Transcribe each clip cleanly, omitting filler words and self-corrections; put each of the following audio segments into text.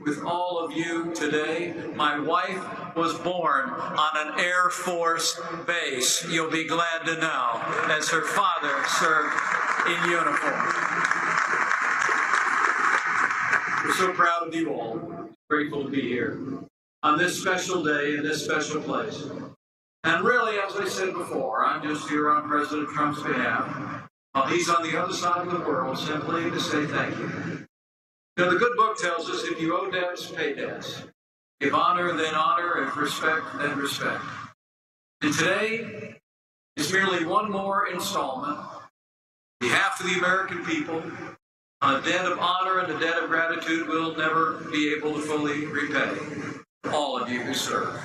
with all of you today. My wife was born on an Air Force base, you'll be glad to know, as her father served in uniform. We're so proud of you all. Grateful to be here on this special day in this special place. And really, as I said before, I'm just here on President Trump's behalf. While he's on the other side of the world, simply to say thank you. Now, the good book tells us if you owe debts, pay debts. Give honor, then honor. If respect, then respect. And today is merely one more installment on behalf of the American people on a debt of honor and a debt of gratitude we'll never be able to fully repay. All of you who serve.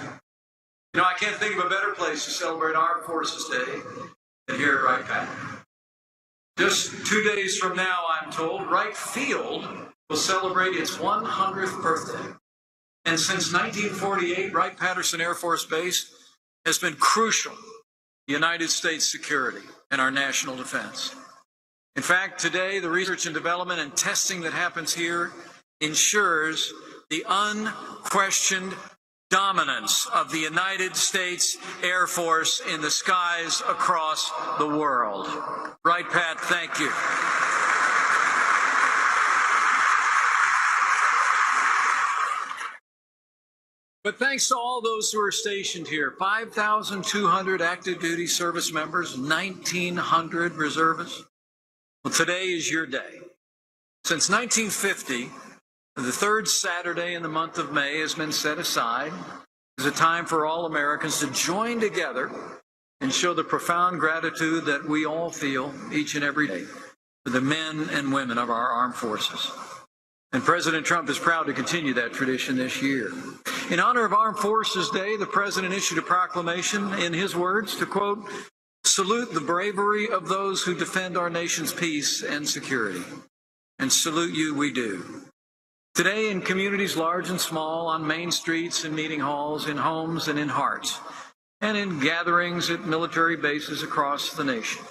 You know, I can't think of a better place to celebrate Armed Forces Day than here at Wright Pat. Just 2 days from now, I'm told, Wright Field will celebrate its 100th birthday. And since 1948, Wright-Patterson Air Force Base has been crucial to United States security and our national defense. In fact, today, the research and development and testing that happens here ensures the unquestioned dominance of the United States Air Force in the skies across the world. Right, Pat, thank you. But thanks to all those who are stationed here, 5,200 active duty service members, 1,900 reservists. Well, today is your day. Since 1950, the third Saturday in the month of May has been set aside as a time for all Americans to join together and show the profound gratitude that we all feel each and every day for the men and women of our armed forces. And President Trump is proud to continue that tradition this year. In honor of Armed Forces Day, the President issued a proclamation, in his words, to quote, "Salute the bravery of those who defend our nation's peace and security. And salute you we do." Today, in communities large and small, on main streets and meeting halls, in homes and in hearts, and in gatherings at military bases across the nation,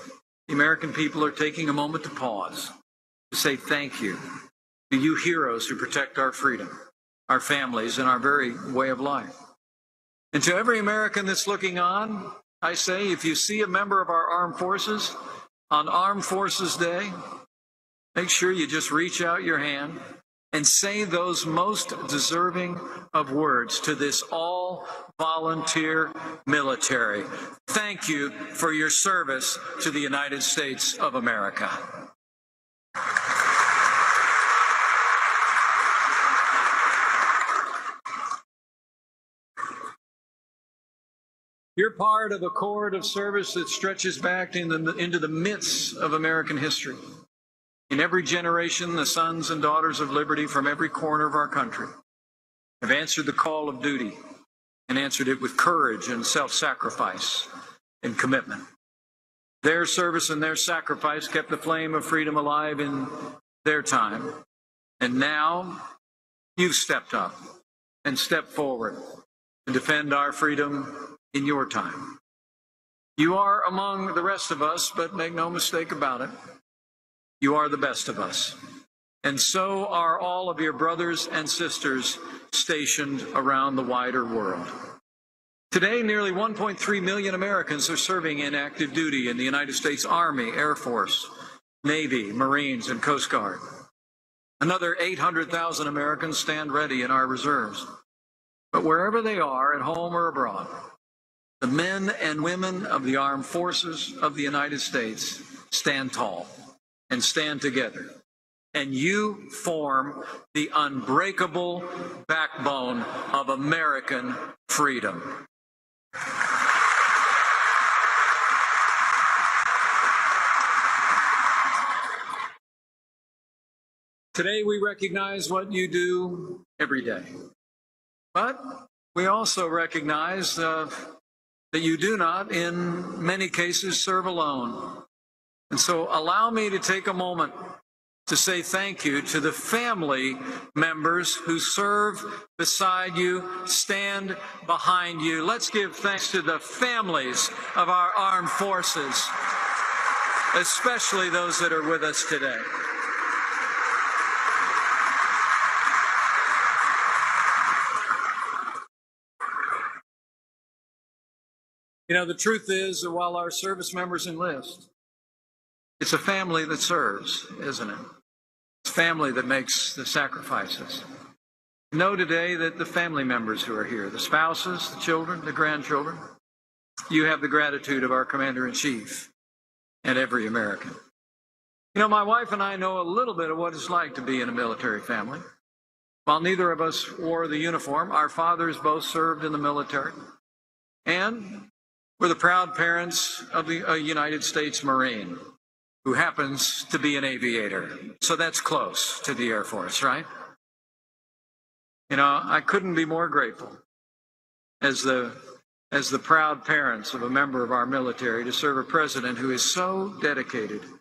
the American people are taking a moment to pause, to say thank you to you heroes who protect our freedom, our families, and our very way of life. And to every American that's looking on, I say, if you see a member of our armed forces on Armed Forces Day, make sure you just reach out your hand and say those most deserving of words to this all-volunteer military. Thank you for your service to the United States of America. You're part of a cord of service that stretches back into the midst of American history. In every generation, the sons and daughters of liberty from every corner of our country have answered the call of duty and answered it with courage and self-sacrifice and commitment. Their service and their sacrifice kept the flame of freedom alive in their time. And now you've stepped up and stepped forward to defend our freedom in your time. You are among the rest of us, but make no mistake about it, you are the best of us. And so are all of your brothers and sisters stationed around the wider world. Today, nearly 1.3 million Americans are serving in active duty in the United States Army, Air Force, Navy, Marines, and Coast Guard. Another 800,000 Americans stand ready in our reserves. But wherever they are, at home or abroad, the men and women of the armed forces of the United States stand tall and stand together. And you form the unbreakable backbone of American freedom. Today we recognize what you do every day. But we also recognize that you do not, in many cases, serve alone. And so allow me to take a moment to say thank you to the family members who serve beside you, stand behind you. Let's give thanks to the families of our armed forces, especially those that are with us today. You know, the truth is that while our service members enlist, it's a family that serves, isn't it? It's family that makes the sacrifices. Know today that the family members who are here, the spouses, the children, the grandchildren, you have the gratitude of our Commander-in-Chief and every American. You know, my wife and I know a little bit of what it's like to be in a military family. While neither of us wore the uniform, our fathers both served in the military. And we're the proud parents of a United States Marine who happens to be an aviator. So that's close to the Air Force, right? You know, I couldn't be more grateful as the proud parents of a member of our military to serve a president who is so dedicated to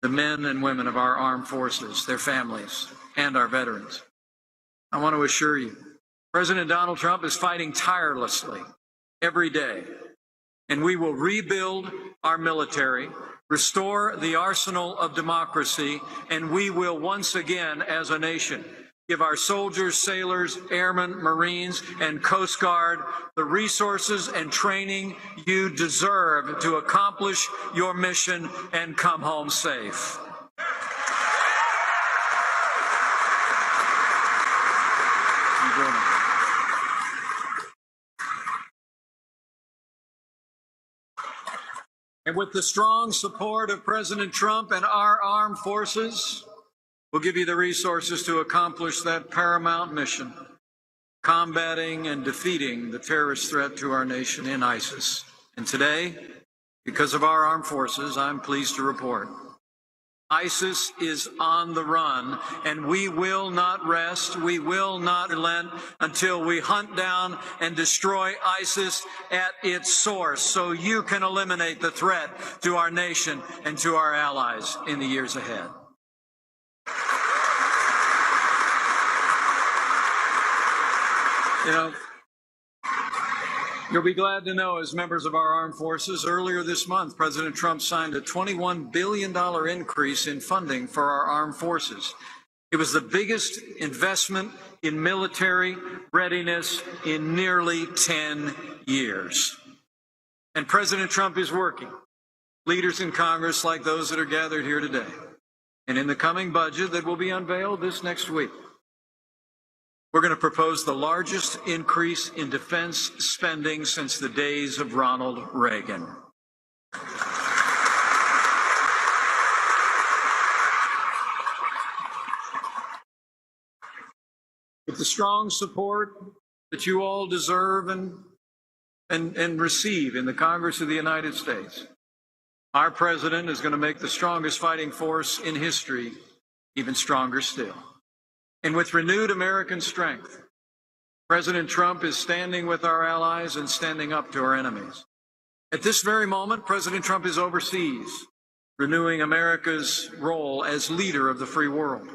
the men and women of our armed forces, their families, and our veterans. I want to assure you, President Donald Trump is fighting tirelessly every day, and we will rebuild our military, restore the arsenal of democracy, and we will once again, as a nation, give our soldiers, sailors, airmen, Marines, and Coast Guard the resources and training you deserve to accomplish your mission and come home safe. And with the strong support of President Trump and our armed forces, we'll give you the resources to accomplish that paramount mission, combating and defeating the terrorist threat to our nation in ISIS. And today, because of our armed forces, I'm pleased to report ISIS is on the run, and we will not rest, we will not relent until we hunt down and destroy ISIS at its source, so you can eliminate the threat to our nation and to our allies in the years ahead. You know, you'll be glad to know, as members of our armed forces, earlier this month, President Trump signed a $21 billion increase in funding for our armed forces. It was the biggest investment in military readiness in nearly 10 years. And President Trump is working. Leaders in Congress like those that are gathered here today, and in the coming budget that will be unveiled this next week, we're going to propose the largest increase in defense spending since the days of Ronald Reagan. With the strong support that you all deserve and receive in the Congress of the United States, our president is going to make the strongest fighting force in history even stronger still. And with renewed American strength, President Trump is standing with our allies and standing up to our enemies. At this very moment, President Trump is overseas, renewing America's role as leader of the free world.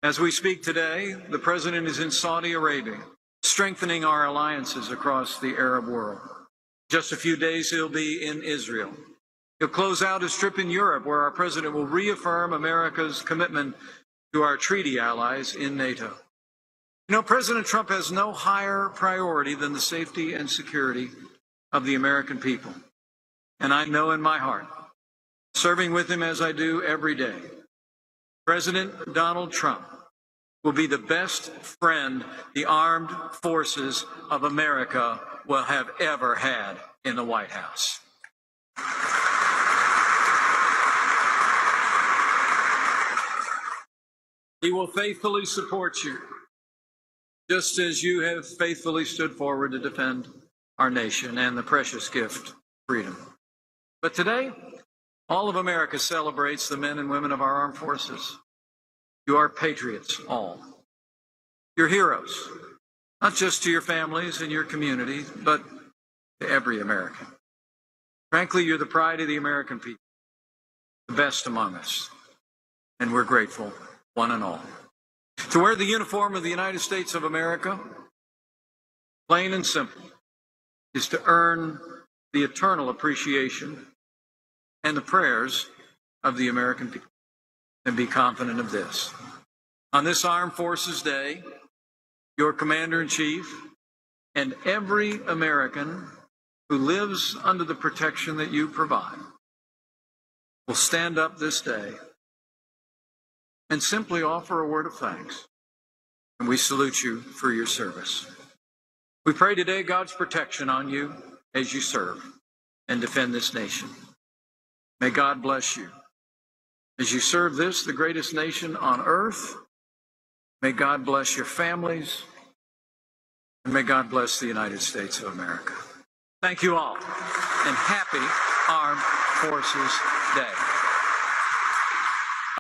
As we speak today, the president is in Saudi Arabia, strengthening our alliances across the Arab world. Just a few days, he'll be in Israel. He'll close out his trip in Europe, where our president will reaffirm America's commitment to our treaty allies in NATO. You know, President Trump has no higher priority than the safety and security of the American people. And I know in my heart, serving with him as I do every day, President Donald Trump will be the best friend the armed forces of America will have ever had in the White House. He will faithfully support you, just as you have faithfully stood forward to defend our nation and the precious gift, freedom. But today, all of America celebrates the men and women of our armed forces. You are patriots, all. You're heroes, not just to your families and your communities, but to every American. Frankly, you're the pride of the American people, the best among us, and we're grateful, one and all. To wear the uniform of the United States of America, plain and simple, is to earn the eternal appreciation and the prayers of the American people. And be confident of this. On this Armed Forces Day, your Commander-in-Chief and every American who lives under the protection that you provide, will stand up this day and simply offer a word of thanks. And we salute you for your service. We pray today God's protection on you as you serve and defend this nation. May God bless you. As you serve this, the greatest nation on earth, may God bless your families, and may God bless the United States of America. Thank you all, and happy Armed Forces Day.